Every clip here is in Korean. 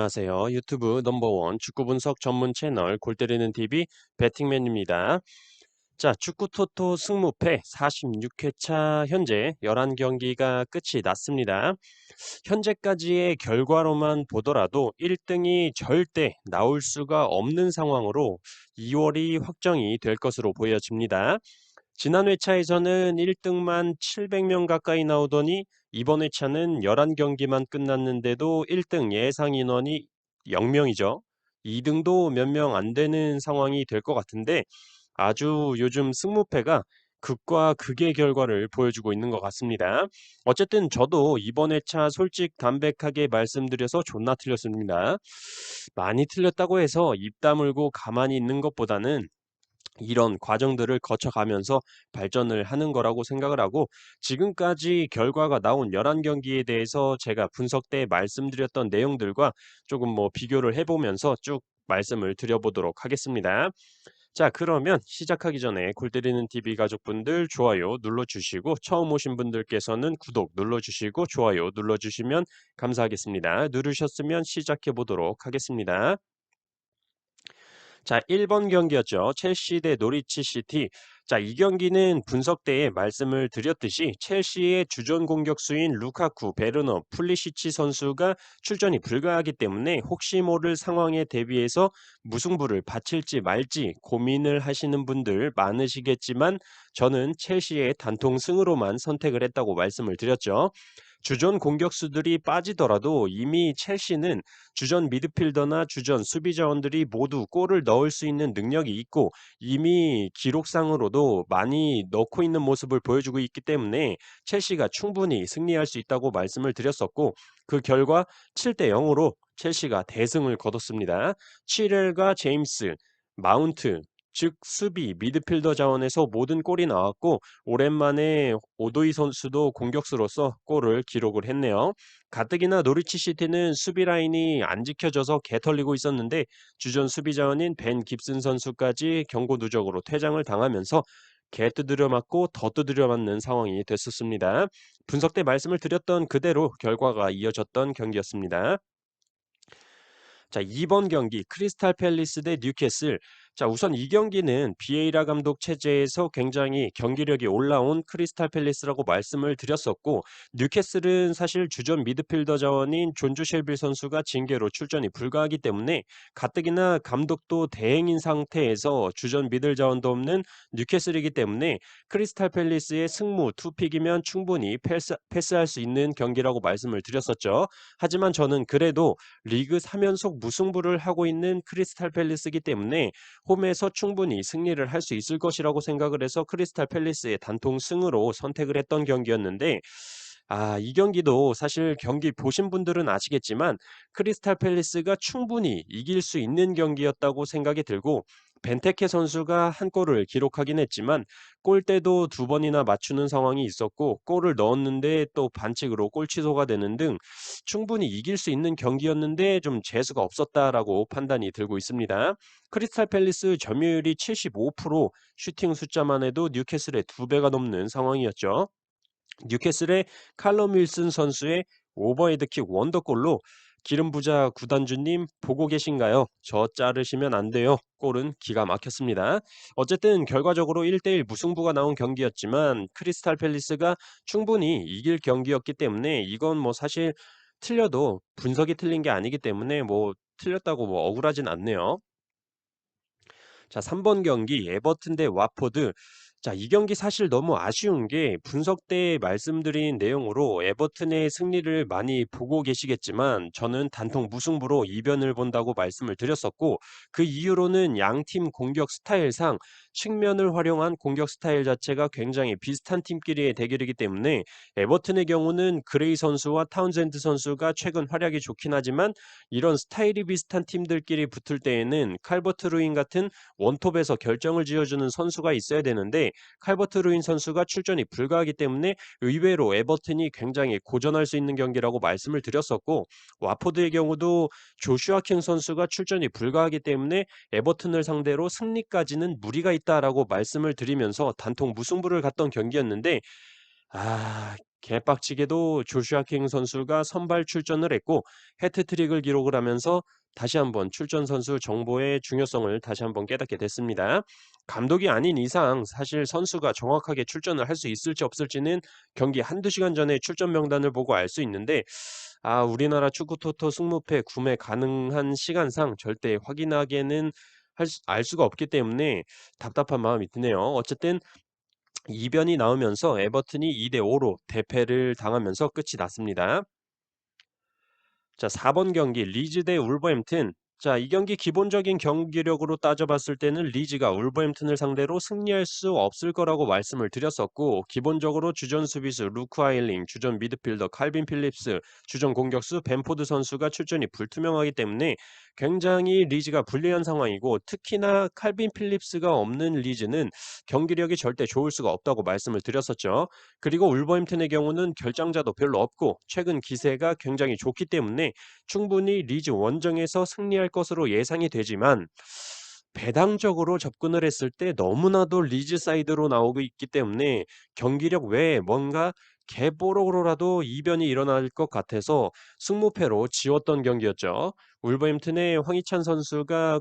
안녕하세요. 유튜브 넘버원 축구 분석 전문 채널 골 때리는 TV 배팅맨입니다. 자, 축구 토토 승무패 46회차 현재 11경기가 끝이 났습니다. 현재까지의 결과로만 보더라도 1등이 절대 나올 수가 없는 상황으로 2월이 확정이 될 것으로 보여집니다. 지난 회차에서는 1등만 700명 가까이 나오더니 이번 회차는 11경기만 끝났는데도 1등 예상 인원이 0명이죠. 2등도 몇 명 안 되는 상황이 될 것 같은데 아주 요즘 승무패가 극과 극의 결과를 보여주고 있는 것 같습니다. 어쨌든 저도 이번 회차 솔직 담백하게 말씀드려서 존나 틀렸습니다. 많이 틀렸다고 해서 입 다물고 가만히 있는 것보다는 이런 과정들을 거쳐가면서 발전을 하는 거라고 생각을 하고 지금까지 결과가 나온 11경기에 대해서 제가 분석 때 말씀드렸던 내용들과 조금 비교를 해보면서 쭉 말씀을 드려보도록 하겠습니다. 자, 그러면 시작하기 전에 골 때리는 TV 가족분들 좋아요 눌러주시고 처음 오신 분들께서는 구독 눌러주시고 좋아요 눌러주시면 감사하겠습니다. 누르셨으면 시작해 보도록 하겠습니다. 자, 1번 경기였죠. 첼시 대 노리치 시티. 자, 이 경기는 분석 때에 말씀을 드렸듯이 첼시의 주전 공격수인 루카쿠, 베르너, 풀리시치 선수가 출전이 불가하기 때문에 혹시 모를 상황에 대비해서 무승부를 바칠지 말지 고민을 하시는 분들 많으시겠지만 저는 첼시의 단통 승으로만 선택을 했다고 말씀을 드렸죠. 주전 공격수들이 빠지더라도 이미 첼시는 주전 미드필더나 주전 수비 자원들이 모두 골을 넣을 수 있는 능력이 있고 이미 기록상으로도 많이 넣고 있는 모습을 보여주고 있기 때문에 첼시가 충분히 승리할 수 있다고 말씀을 드렸었고 그 결과 7대 0으로 첼시가 대승을 거뒀습니다. 치렐과 제임스, 마운트, 즉 수비, 미드필더 자원에서 모든 골이 나왔고 오랜만에 오도이 선수도 공격수로서 골을 기록을 했네요. 가뜩이나 노리치 시티는 수비 라인이 안 지켜져서 개털리고 있었는데 주전 수비 자원인 벤 깁슨 선수까지 경고 누적으로 퇴장을 당하면서 개 두드려 맞고 더 두드려 맞는 상황이 됐었습니다. 분석 때 말씀을 드렸던 그대로 결과가 이어졌던 경기였습니다. 자, 2번 경기 크리스탈 팰리스 대 뉴캐슬. 자, 우선 이 경기는 비에이라 감독 체제에서 굉장히 경기력이 올라온 크리스탈 팰리스라고 말씀을 드렸었고 뉴캐슬은 사실 주전 미드필더 자원인 존주 쉘빌 선수가 징계로 출전이 불가하기 때문에 가뜩이나 감독도 대행인 상태에서 주전 미들 자원도 없는 뉴캐슬이기 때문에 크리스탈 팰리스의 승무 투픽이면 충분히 패스할 수 있는 경기라고 말씀을 드렸었죠. 하지만 저는 그래도 리그 3연속 무승부를 하고 있는 크리스탈 팰리스이기 때문에 홈에서 충분히 승리를 할 수 있을 것이라고 생각을 해서 크리스탈 팰리스의 단통 승으로 선택을 했던 경기였는데 이 경기도 사실 경기 보신 분들은 아시겠지만 크리스탈 팰리스가 충분히 이길 수 있는 경기였다고 생각이 들고 벤테케 선수가 한 골을 기록하긴 했지만 골대도 두 번이나 맞추는 상황이 있었고 골을 넣었는데 또 반칙으로 골 취소가 되는 등 충분히 이길 수 있는 경기였는데 좀 재수가 없었다라고 판단이 들고 있습니다. 크리스탈 팰리스 점유율이 75%, 슈팅 숫자만 해도 뉴캐슬의 2배가 넘는 상황이었죠. 뉴캐슬의 칼럼 윌슨 선수의 오버헤드킥 원더골로 기름 부자 구단주님 보고 계신가요? 저 자르시면 안 돼요. 골은 기가 막혔습니다. 어쨌든 결과적으로 1대1 무승부가 나온 경기였지만 크리스탈 팰리스가 충분히 이길 경기였기 때문에 이건 사실 틀려도 분석이 틀린 게 아니기 때문에 틀렸다고 억울하진 않네요. 자, 3번 경기 에버튼 대 와포드. 자, 이 경기 사실 너무 아쉬운 게 분석 때 말씀드린 내용으로 에버튼의 승리를 많이 보고 계시겠지만 저는 단통 무승부로 이변을 본다고 말씀을 드렸었고 그 이유로는 양팀 공격 스타일상 측면을 활용한 공격 스타일 자체가 굉장히 비슷한 팀끼리의 대결이기 때문에 에버튼의 경우는 그레이 선수와 타운젠드 선수가 최근 활약이 좋긴 하지만 이런 스타일이 비슷한 팀들끼리 붙을 때에는 칼버트 루인 같은 원톱에서 결정을 지어주는 선수가 있어야 되는데 칼버트 루인 선수가 출전이 불가하기 때문에 의외로 에버튼이 굉장히 고전할 수 있는 경기라고 말씀을 드렸었고 와포드의 경우도 조슈아 킹 선수가 출전이 불가하기 때문에 에버튼을 상대로 승리까지는 무리가 있다라고 말씀을 드리면서 단통 무승부를 갔던 경기였는데 개빡치게도 조슈아 킹 선수가 선발 출전을 했고 해트트릭을 기록을 하면서 다시 한번 출전 선수 정보의 중요성을 다시 한번 깨닫게 됐습니다. 감독이 아닌 이상 사실 선수가 정확하게 출전을 할 수 있을지 없을지는 경기 한두 시간 전에 출전 명단을 보고 알 수 있는데 우리나라 축구 토토 승무패 구매 가능한 시간상 절대 확인하기에는 알 수가 없기 때문에 답답한 마음이 드네요. 어쨌든 이변이 나오면서 에버튼이 2대 5로 대패를 당하면서 끝이 났습니다. 자, 4번 경기 리즈 대 울버햄튼. 자, 이 경기 기본적인 경기력으로 따져봤을 때는 리즈가 울버햄튼을 상대로 승리할 수 없을 거라고 말씀을 드렸었고, 기본적으로 주전 수비수 루크 아일링, 주전 미드필더 칼빈 필립스, 주전 공격수 벤포드 선수가 출전이 불투명하기 때문에 굉장히 리즈가 불리한 상황이고, 특히나 칼빈 필립스가 없는 리즈는 경기력이 절대 좋을 수가 없다고 말씀을 드렸었죠. 그리고 울버햄튼의 경우는 결장자도 별로 없고 최근 기세가 굉장히 좋기 때문에 충분히 리즈 원정에서 승리할 것으로 예상이 되지만 배당적으로 접근을 했을 때 너무나도 리즈 사이드로 나오고 있기 때문에 경기력 외에 뭔가 계보로라도 이변이 일어날 것 같아서 승무패로 지웠던 경기였죠. 울버햄튼의 황희찬 선수가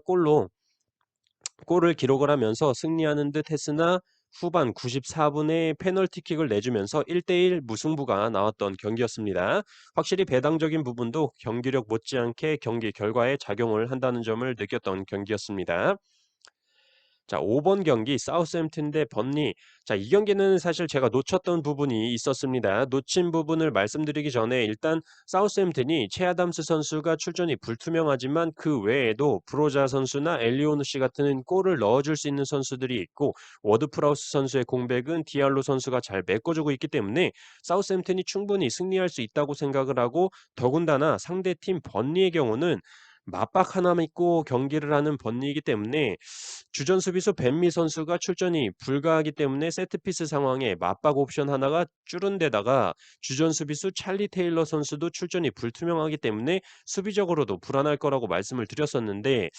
골을 기록을 하면서 승리하는 듯 했으나 후반 94분에 페널티킥을 내주면서 1대1 무승부가 나왔던 경기였습니다. 확실히 배당적인 부분도 경기력 못지않게 경기 결과에 작용을 한다는 점을 느꼈던 경기였습니다. 자, 5번 경기 사우스햄튼 대 번리. 자, 이 경기는 사실 제가 놓쳤던 부분이 있었습니다. 놓친 부분을 말씀드리기 전에 일단 사우스햄튼이 채 아담스 선수가 출전이 불투명하지만 그 외에도 브로자 선수나 엘리오누 씨 같은 골을 넣어줄 수 있는 선수들이 있고 워드 프라우스 선수의 공백은 디알로 선수가 잘 메꿔주고 있기 때문에 사우스햄튼이 충분히 승리할 수 있다고 생각을 하고 더군다나 상대팀 번리의 경우는 맞박 하나 믿고 경기를 하는 번리이기 때문에 주전 수비수 벤미 선수가 출전이 불가하기 때문에 세트피스 상황에 맞박 옵션 하나가 줄은 데다가 주전 수비수 찰리 테일러 선수도 출전이 불투명하기 때문에 수비적으로도 불안할 거라고 말씀을 드렸었는데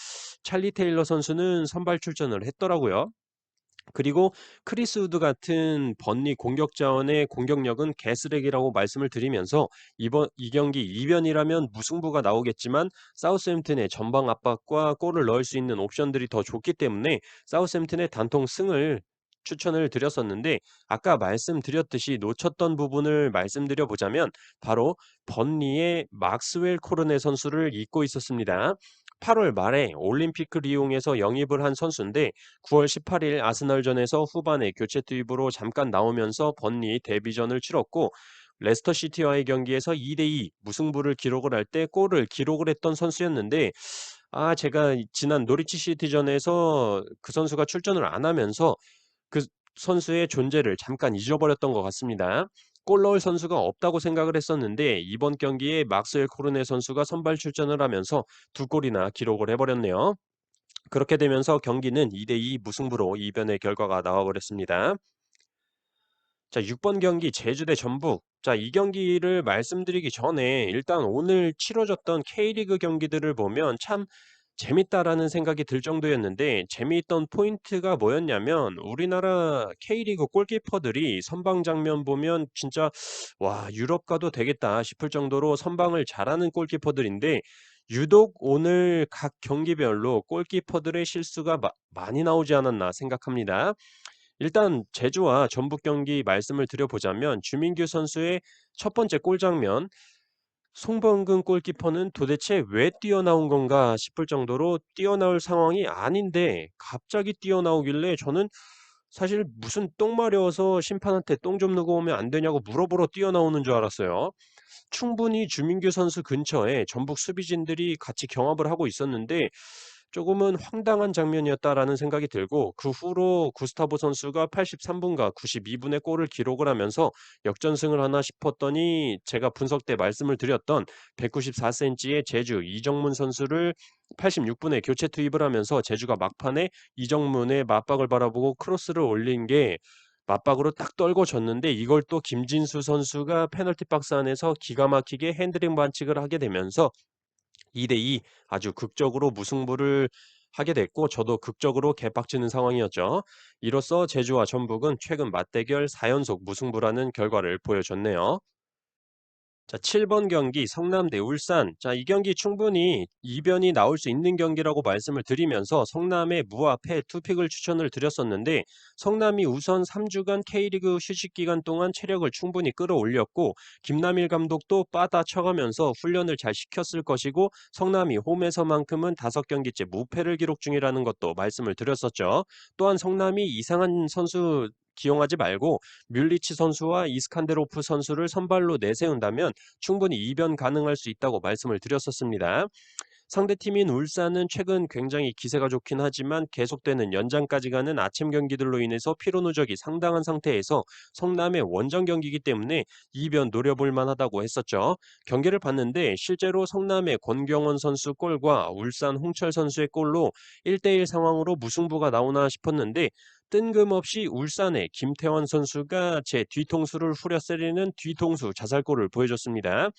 찰리 테일러 선수는 선발 출전을 했더라고요. 그리고 크리스 우드 같은 번리 공격 자원의 공격력은 개쓰레기라고 말씀을 드리면서 이번 이 경기 이변이라면 무승부가 나오겠지만 사우스햄튼의 전방 압박과 골을 넣을 수 있는 옵션들이 더 좋기 때문에 사우스햄튼의 단통 승을 추천을 드렸었는데 아까 말씀드렸듯이 놓쳤던 부분을 말씀드려 보자면 바로 번리의 막스웰 코르네 선수를 잊고 있었습니다. 8월 말에 올림피크를 이용해서 영입을 한 선수인데 9월 18일 아스널전에서 후반에 교체 투입으로 잠깐 나오면서 번리 데뷔전을 치렀고 레스터 시티와의 경기에서 2대2 무승부를 기록을 할 때 골을 기록을 했던 선수였는데 제가 지난 노리치 시티전에서 그 선수가 출전을 안 하면서 그 선수의 존재를 잠깐 잊어버렸던 것 같습니다. 골 넣을 선수가 없다고 생각을 했었는데 이번 경기에 막스웰 코르네 선수가 선발 출전을 하면서 두 골이나 기록을 해버렸네요. 그렇게 되면서 경기는 2대2 무승부로 이변의 결과가 나와버렸습니다. 자, 6번 경기 제주 대 전북. 자, 이 경기를 말씀드리기 전에 일단 오늘 치러졌던 K리그 경기들을 보면 참 재밌다라는 생각이 들 정도였는데 재미있던 포인트가 뭐였냐면 우리나라 K리그 골키퍼들이 선방 장면 보면 진짜 와, 유럽 가도 되겠다 싶을 정도로 선방을 잘하는 골키퍼들인데 유독 오늘 각 경기별로 골키퍼들의 실수가 많이 나오지 않았나 생각합니다. 일단 제주와 전북 경기 말씀을 드려보자면 주민규 선수의 첫 번째 골 장면 송범근 골키퍼는 도대체 왜 뛰어나온 건가 싶을 정도로 뛰어나올 상황이 아닌데 갑자기 뛰어나오길래 저는 사실 무슨 똥 마려워서 심판한테 똥 좀 누고 오면 안 되냐고 물어보러 뛰어나오는 줄 알았어요. 충분히 주민규 선수 근처에 전북 수비진들이 같이 경합을 하고 있었는데 조금은 황당한 장면이었다라는 생각이 들고 그 후로 구스타보 선수가 83분과 92분에 골을 기록을 하면서 역전승을 하나 싶었더니 제가 분석 때 말씀을 드렸던 194cm의 제주 이정문 선수를 86분에 교체 투입을 하면서 제주가 막판에 이정문의 맞박을 바라보고 크로스를 올린 게 맞박으로 딱 떨궈졌는데 이걸 또 김진수 선수가 페널티 박스 안에서 기가 막히게 핸드링 반칙을 하게 되면서 2대2 아주 극적으로 무승부를 하게 됐고 저도 극적으로 개빡치는 상황이었죠. 이로써 제주와 전북은 최근 맞대결 4연속 무승부라는 결과를 보여줬네요. 자, 7번 경기 성남 대 울산. 자, 이 경기 충분히 이변이 나올 수 있는 경기라고 말씀을 드리면서 성남의 무와 패 투픽을 추천을 드렸었는데 성남이 우선 3주간 K리그 휴식 기간 동안 체력을 충분히 끌어올렸고 김남일 감독도 빠다쳐가면서 훈련을 잘 시켰을 것이고 성남이 홈에서만큼은 5경기째 무패를 기록 중이라는 것도 말씀을 드렸었죠. 또한 성남이 이상한 선수 기용하지 말고 뮬리치 선수와 이스칸데로프 선수를 선발로 내세운다면 충분히 이변 가능할 수 있다고 말씀을 드렸었습니다. 상대팀인 울산은 최근 굉장히 기세가 좋긴 하지만 계속되는 연장까지 가는 아침 경기들로 인해서 피로 누적이 상당한 상태에서 성남의 원정 경기이기 때문에 이변 노려볼 만하다고 했었죠. 경기를 봤는데 실제로 성남의 권경원 선수 골과 울산 홍철 선수의 골로 1대1 상황으로 무승부가 나오나 싶었는데 뜬금없이 울산의 김태원 선수가 제 뒤통수를 후려쓰리는 뒤통수 자살골을 보여줬습니다.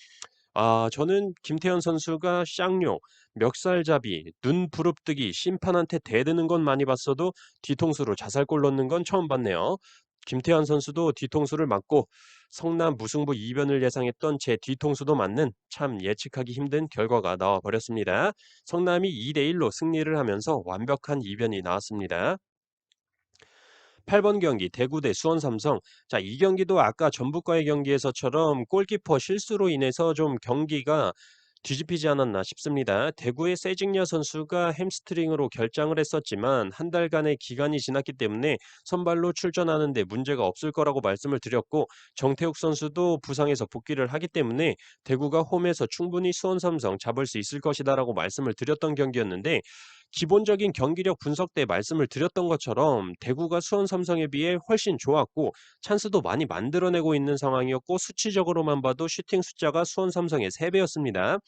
저는 김태현 선수가 쌍욕, 멱살잡이, 눈 부릅뜨기, 심판한테 대드는 건 많이 봤어도 뒤통수로 자살골 넣는 건 처음 봤네요. 김태현 선수도 뒤통수를 맞고 성남 무승부 이변을 예상했던 제 뒤통수도 맞는 참 예측하기 힘든 결과가 나와 버렸습니다. 성남이 2대1로 승리를 하면서 완벽한 이변이 나왔습니다. 8번 경기 대구 대 수원 삼성. 자, 이 경기도 아까 전북과의 경기에서처럼 골키퍼 실수로 인해서 좀 경기가 뒤집히지 않았나 싶습니다. 대구의 세징야 선수가 햄스트링으로 결장을 했었지만 한 달간의 기간이 지났기 때문에 선발로 출전하는 데 문제가 없을 거라고 말씀을 드렸고 정태욱 선수도 부상에서 복귀를 하기 때문에 대구가 홈에서 충분히 수원 삼성 잡을 수 있을 것이다라고 말씀을 드렸던 경기였는데 기본적인 경기력 분석 때 말씀을 드렸던 것처럼 대구가 수원 삼성에 비해 훨씬 좋았고 찬스도 많이 만들어내고 있는 상황이었고 수치적으로만 봐도 슈팅 숫자가 수원 삼성의 3배였습니다.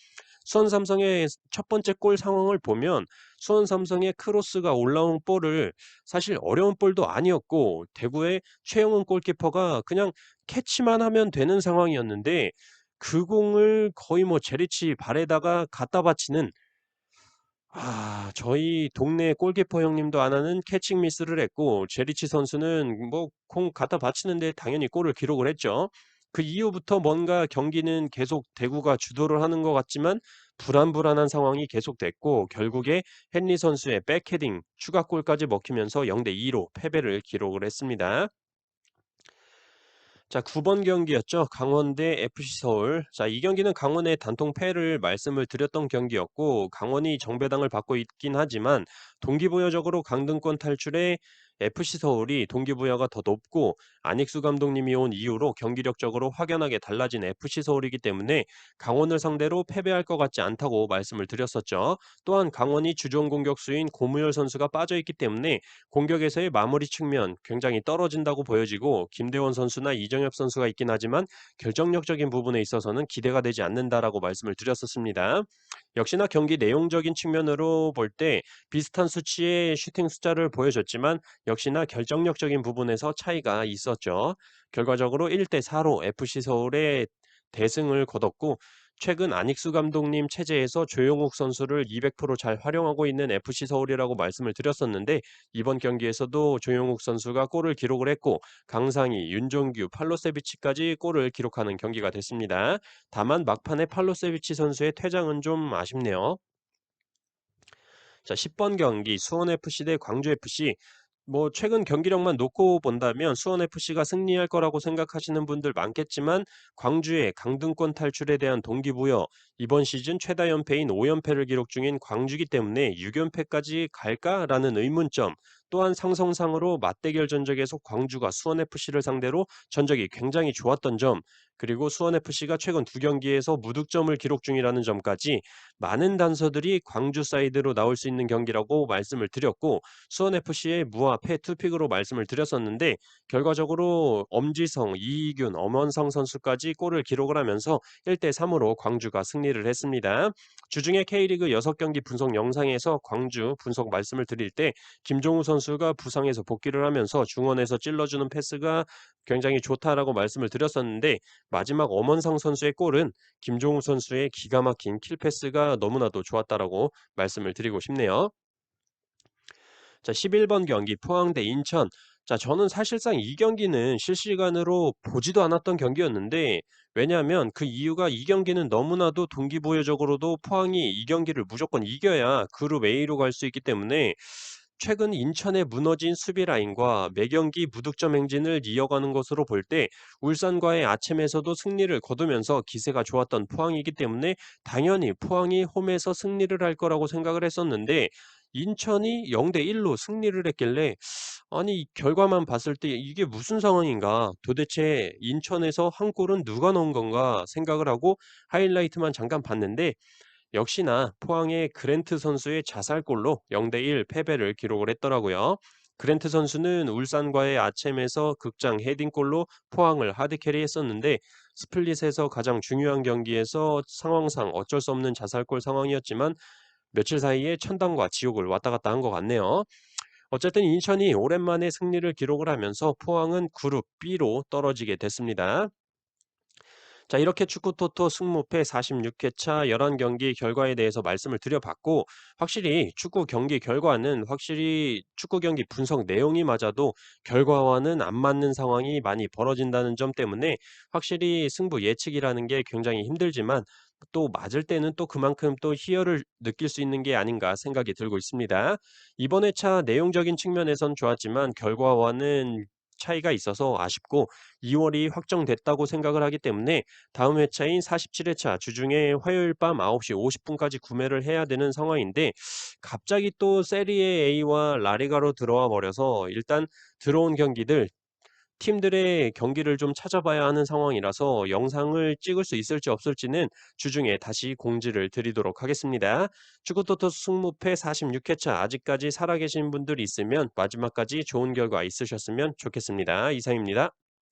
수원 삼성의 첫 번째 골 상황을 보면 수원 삼성의 크로스가 올라온 볼을 사실 어려운 볼도 아니었고 대구의 최영훈 골키퍼가 그냥 캐치만 하면 되는 상황이었는데 그 공을 거의 뭐 제리치 발에다가 갖다 바치는 저희 동네 골키퍼 형님도 안 하는 캐칭 미스를 했고 제리치 선수는 뭐 공 갖다 바치는데 당연히 골을 기록을 했죠. 그 이후부터 뭔가 경기는 계속 대구가 주도를 하는 것 같지만 불안불안한 상황이 계속됐고 결국에 헨리 선수의 백헤딩 추가골까지 먹히면서 0대2로 패배를 기록을 했습니다. 자, 9번 경기였죠. 강원 대 FC 서울. 자, 이 경기는 강원의 단통 패를 말씀을 드렸던 경기였고 강원이 정배당을 받고 있긴 하지만 동기부여적으로 강등권 탈출에 FC 서울이 동기부여가 더 높고 안익수 감독님이 온 이후로 경기력적으로 확연하게 달라진 FC 서울이기 때문에 강원을 상대로 패배할 것 같지 않다고 말씀을 드렸었죠. 또한 강원이 주전 공격수인 고무열 선수가 빠져 있기 때문에 공격에서의 마무리 측면 굉장히 떨어진다고 보여지고 김대원 선수나 이정엽 선수가 있긴 하지만 결정력적인 부분에 있어서는 기대가 되지 않는다라고 말씀을 드렸었습니다. 역시나 경기 내용적인 측면으로 볼 때 비슷한 수치의 슈팅 숫자를 보여줬지만 역시나 결정력적인 부분에서 차이가 있었죠. 결과적으로 1대4로 FC 서울의 대승을 거뒀고 최근 안익수 감독님 체제에서 조용욱 선수를 200%잘 활용하고 있는 FC 서울이라고 말씀을 드렸었는데 이번 경기에서도 조용욱 선수가 골을 기록을 했고 강상희, 윤종규, 팔로세비치까지 골을 기록하는 경기가 됐습니다. 다만 막판에 팔로세비치 선수의 퇴장은 좀 아쉽네요. 자, 10번 경기 수원FC 대 광주FC. 뭐 최근 경기력만 놓고 본다면 수원FC가 승리할 거라고 생각하시는 분들 많겠지만 광주의 강등권 탈출에 대한 동기부여, 이번 시즌 최다 연패인 5연패를 기록 중인 광주기 때문에 6연패까지 갈까라는 의문점, 또한 상성상으로 맞대결 전적에서 광주가 수원FC를 상대로 전적이 굉장히 좋았던 점, 그리고 수원FC가 최근 2경기에서 무득점을 기록 중이라는 점까지 많은 단서들이 광주 사이드로 나올 수 있는 경기라고 말씀을 드렸고 수원FC의 무와 패 투픽으로 말씀을 드렸었는데 결과적으로 엄지성, 이희균, 엄원상 선수까지 골을 기록을 하면서 1대3으로 광주가 승리를 했습니다. 주중에 K리그 6경기 분석 영상에서 광주 분석 말씀을 드릴 때 김종우 선수가 부상에서 복귀를 하면서 중원에서 찔러주는 패스가 굉장히 좋다라고 말씀을 드렸었는데 마지막 엄원상 선수의 골은 김종우 선수의 기가 막힌 킬패스가 너무나도 좋았다라고 말씀을 드리고 싶네요. 자, 11번 경기 포항 대 인천. 자, 저는 사실상 이 경기는 실시간으로 보지도 않았던 경기였는데, 왜냐하면 그 이유가 이 경기는 너무나도 동기부여적으로도 포항이 이 경기를 무조건 이겨야 그룹 A로 갈 수 있기 때문에 최근 인천의 무너진 수비 라인과 매경기 무득점 행진을 이어가는 것으로 볼 때 울산과의 아켐에서도 승리를 거두면서 기세가 좋았던 포항이기 때문에 당연히 포항이 홈에서 승리를 할 거라고 생각을 했었는데, 인천이 0대 1로 승리를 했길래 아니 이 결과만 봤을 때 '이게 무슨 상황인가? 도대체 인천에서 한 골은 누가 넣은 건가?' 생각을 하고 하이라이트만 잠깐 봤는데, 역시나 포항의 그랜트 선수의 자살골로 0대 1 패배를 기록을 했더라고요. 그랜트 선수는 울산과의 아켐에서 극장 헤딩골로 포항을 하드캐리했었는데, 스플릿에서 가장 중요한 경기에서 상황상 어쩔 수 없는 자살골 상황이었지만 며칠 사이에 천당과 지옥을 왔다 갔다 한 것 같네요. 어쨌든 인천이 오랜만에 승리를 기록을 하면서 포항은 그룹 B로 떨어지게 됐습니다. 자, 이렇게 축구 토토 승무패 46회차 11경기 결과에 대해서 말씀을 드려봤고, 확실히 축구 경기 결과는 확실히 축구 경기 분석 내용이 맞아도 결과와는 안 맞는 상황이 많이 벌어진다는 점 때문에 확실히 승부 예측이라는 게 굉장히 힘들지만, 또 맞을 때는 또 그만큼 또 희열을 느낄 수 있는 게 아닌가 생각이 들고 있습니다. 이번 회차 내용적인 측면에선 좋았지만 결과와는 차이가 있어서 아쉽고 2월이 확정됐다고 생각을 하기 때문에 다음 회차인 47회차 주중에 화요일 밤 9시 50분까지 구매를 해야 되는 상황인데, 갑자기 또 세리에 A와 라리가로 들어와 버려서 일단 들어온 경기들 팀들의 경기를 좀 찾아봐야 하는 상황이라서 영상을 찍을 수 있을지 없을지는 주중에 다시 공지를 드리도록 하겠습니다. 축구토토 승무패 46회차 아직까지 살아계신 분들이 있으면 마지막까지 좋은 결과 있으셨으면 좋겠습니다. 이상입니다.